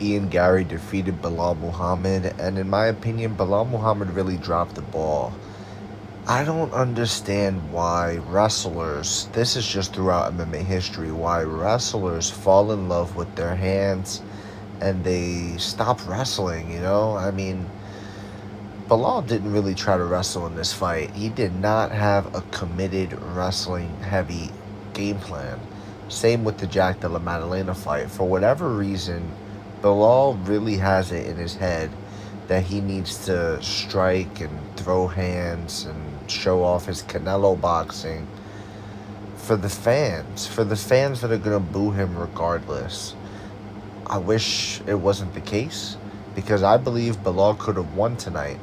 Ian Garry defeated Belal Muhammad, and in my opinion, Belal Muhammad really dropped the ball. I don't understand why wrestlers, this is just throughout MMA history, why wrestlers fall in love with their hands and they stop wrestling, you know? I mean, Belal didn't really try to wrestle in this fight. He did not have a committed wrestling heavy game plan. Same with the Jack Della Maddalena fight. For whatever reason, Belal really has it in his head that he needs to strike and throw hands and show off his Canelo boxing for the fans that are going to boo him regardless. I wish it wasn't the case because I believe Belal could have won tonight.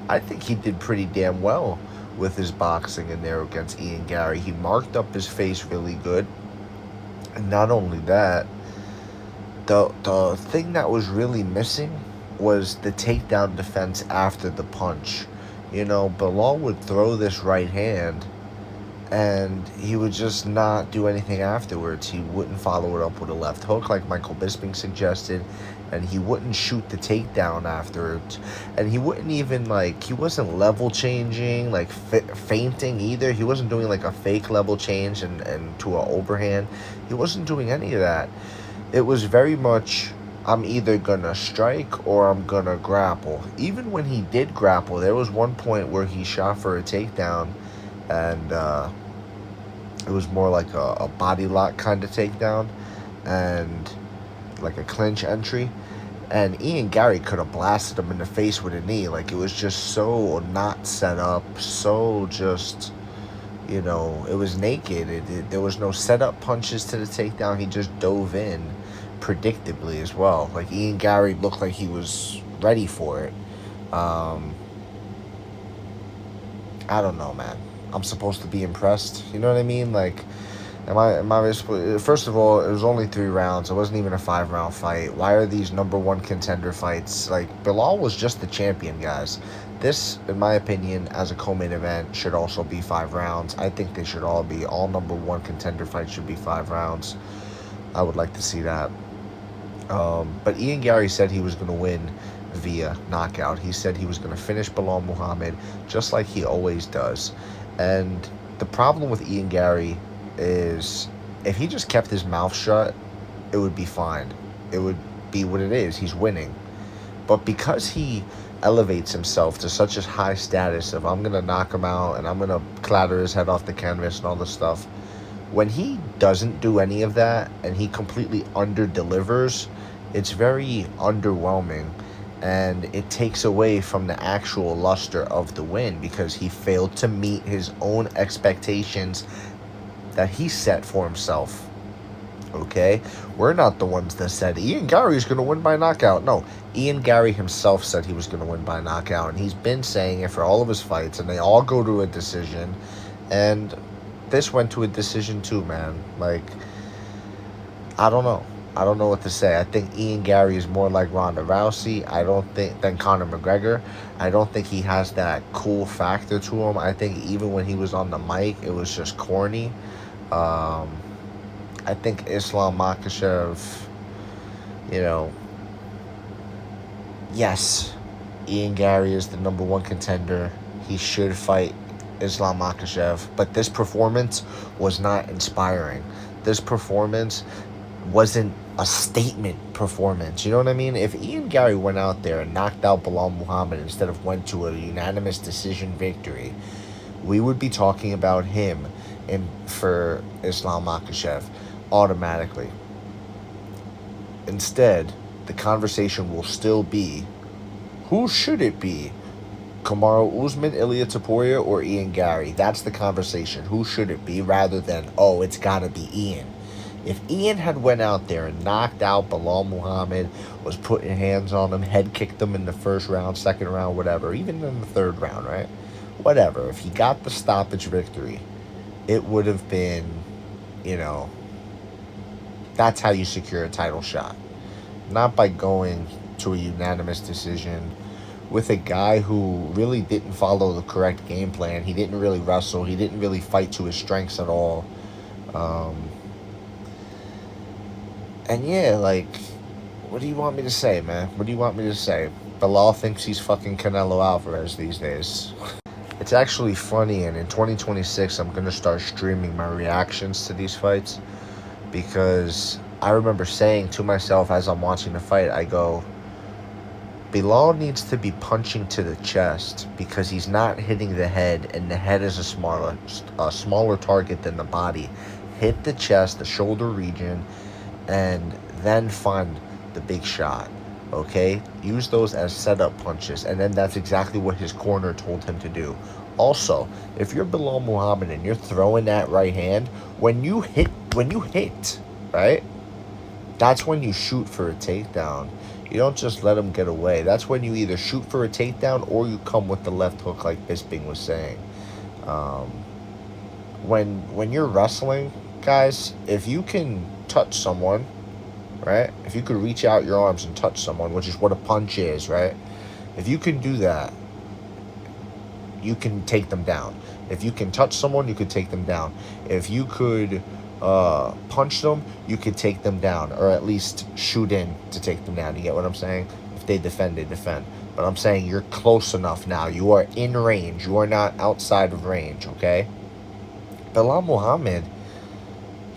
I think he did pretty damn well with his boxing in there against Ian Garry. He marked up his face really good. And not only that, the thing that was really missing was the takedown defense after the punch. You know, Belal would throw this right hand and he would just not do anything afterwards. He wouldn't follow it up with a left hook like Michael Bisping suggested, and he wouldn't shoot the takedown afterwards. And he wouldn't even, like, he wasn't level changing, like feinting either. He wasn't doing like a fake level change and to an overhand. He wasn't doing any of that. It was very much, I'm either gonna strike or I'm gonna grapple. Even when he did grapple, there was one point where he shot for a takedown, and it was more like a body lock kind of takedown and like a clinch entry. And Ian Garry could have blasted him in the face with a knee. Like, it was just so not set up, so just, you know, it was naked. There was no setup punches to the takedown. He just dove in predictably as well. Like, Ian Garry looked like he was ready for it. I don't know, man. I'm supposed to be impressed. You know what I mean? Like, first of all, it was only 3 rounds. It wasn't even a 5-round fight. Why are these number one contender fights? Like, Belal was just the champion, guys. This, in my opinion, as a co-main event, should also be 5 rounds. I think they should all number one contender fights should be 5 rounds. I would like to see that. But Ian Garry said he was going to win via knockout. He said he was going to finish Belal Muhammad just like he always does. And the problem with Ian Garry is if he just kept his mouth shut, it would be fine. It would be what it is. He's winning. But because he elevates himself to such a high status of I'm going to knock him out and I'm going to clatter his head off the canvas and all this stuff, when he doesn't do any of that and he completely under-delivers, it's very underwhelming. And it takes away from the actual luster of the win because he failed to meet his own expectations that he set for himself. Okay? We're not the ones that said Ian Garry is going to win by knockout. No, Ian Garry himself said he was going to win by knockout, and he's been saying it for all of his fights, and they all go to a decision. And this went to a decision too, man. Like, I don't know. I don't know what to say. I think Ian Garry is more like Ronda Rousey. Than Conor McGregor. I don't think he has that cool factor to him. I think even when he was on the mic, it was just corny. I think Islam Makhachev, you know, yes, Ian Garry is the number one contender. He should fight Islam Makhachev. But this performance was not inspiring. This performance wasn't a statement performance. You know what I mean? If Ian Garry went out there and knocked out Belal Muhammad instead of went to a unanimous decision victory, we would be talking about him for Islam Makhachev automatically. Instead, the conversation will still be, who should it be? Kamaru Usman, Ilia Topuria, or Ian Garry? That's the conversation. Who should it be? Rather than, oh, it's got to be Ian. If Ian had went out there and knocked out Belal Muhammad, was putting hands on him, head kicked him in the first round, second round, whatever, even in the third round, right? Whatever. If he got the stoppage victory, it would have been, you know, that's how you secure a title shot. Not by going to a unanimous decision with a guy who really didn't follow the correct game plan. He didn't really wrestle. He didn't really fight to his strengths at all. And yeah, like, what do you want me to say, man? What do you want me to say? Belal thinks he's fucking Canelo Alvarez these days. It's actually funny, and in 2026, I'm gonna start streaming my reactions to these fights because I remember saying to myself as I'm watching the fight, I go, Belal needs to be punching to the chest because he's not hitting the head, and the head is a smaller target than the body. Hit the chest, the shoulder region, and then find the big shot. Okay? Use those as setup punches, and then that's exactly what his corner told him to do. Also, if you're Belal Muhammad and you're throwing that right hand, when you hit, right? That's when you shoot for a takedown. You don't just let him get away. That's when you either shoot for a takedown or you come with the left hook, like Bisping was saying. Um, when you're wrestling, guys, if you can touch someone, right? If you could reach out your arms and touch someone, which is what a punch is, right? If you can do that, you can take them down. If you can touch someone, you could take them down. If you could punch them, you could take them down, or at least shoot in to take them down. You get what I'm saying? If they defend, they defend. But I'm saying you're close enough now. You are in range. You are not outside of range, okay? Belal Muhammad,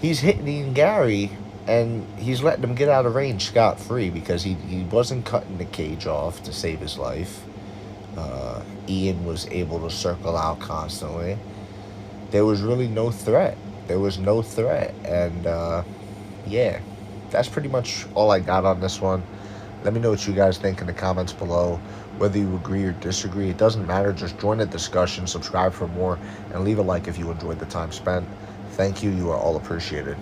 he's hitting Ian Garry, and he's letting him get out of range scot-free because he wasn't cutting the cage off to save his life. Ian was able to circle out constantly. There was really no threat. There was no threat. And, yeah, that's pretty much all I got on this one. Let me know what you guys think in the comments below. Whether you agree or disagree, it doesn't matter. Just join the discussion, subscribe for more, and leave a like if you enjoyed the time spent. Thank you. You are all appreciated.